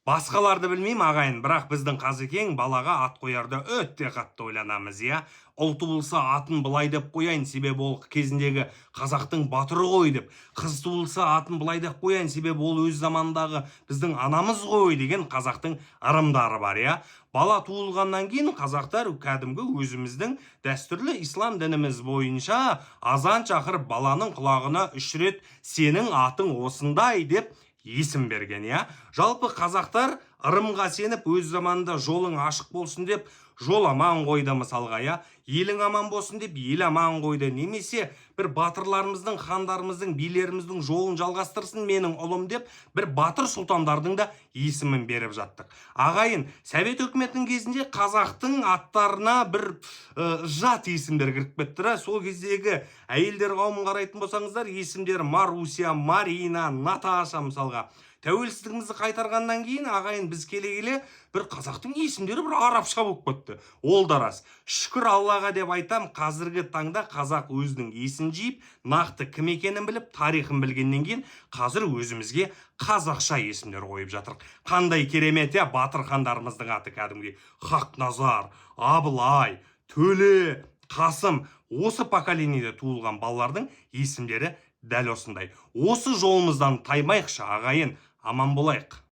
Басқаларды білмеймін ағайын, бірақ біздің Қазекең балаға ат қоярда өте қатты ойланамыз, иә. Ұл туылса атын былай деп қояйын, себебі ол кезіндегі қазақтың батыры ғой деп. Қыз туылса атын былай деп қояйын, себебі ол өз замандағы біздің анамыз ғой деген қазақтың ырымдары бар, иә. Бала туылғаннан кейін қазақтар кәдімгі өзіміздің дәстүрлі ислам дініміз бойынша азан шақырып баланың құлағына 3 рет сенің атың осындай деп есім берген, иә. Жалпы қазақтар ырымға сеніп өз заманында жолың ашық болсын деп жол аман қойды мысалға, иә. Елің аман болсын деп ел аман қойды. Немесе бір батырларымыздың, хандарымыздың, билеріміздің жолын жалғастырсын менің ұлым деп бір батыр сұлтандардың да есімін беріп жаттық. Ағайын, Совет өкіметінің кезінде қазақтың аттарына бір жат есімдер кіріп кетті. Сол кездегі әйелдер қауымын қарайтын болсаңыздар, есімдер Маруся, Марина, Наташа мысалға. Тәуелсіздігімізді қайтарғаннан кейін ағайын біз келе-келе бір қазақтың есімдері бір арабша болып кетті. Ол да рас. Шүкір Аллаға деп айтам, қазіргі таңда қазақ өзінің есін жиып, нақты кім екенін біліп, тарихын білгеннен кейін қазір өзімізге қазақша есімдер қойып жатыр. Қандай керемет, я, батыр хандарымыздың аты кәдімгі Хақназар, Абылай, Төле, Қасым, осы поколениеде туылған балалардың есімдері дәл осындай. Осы жолымыздан таймайықшы ағайын, аман болайық.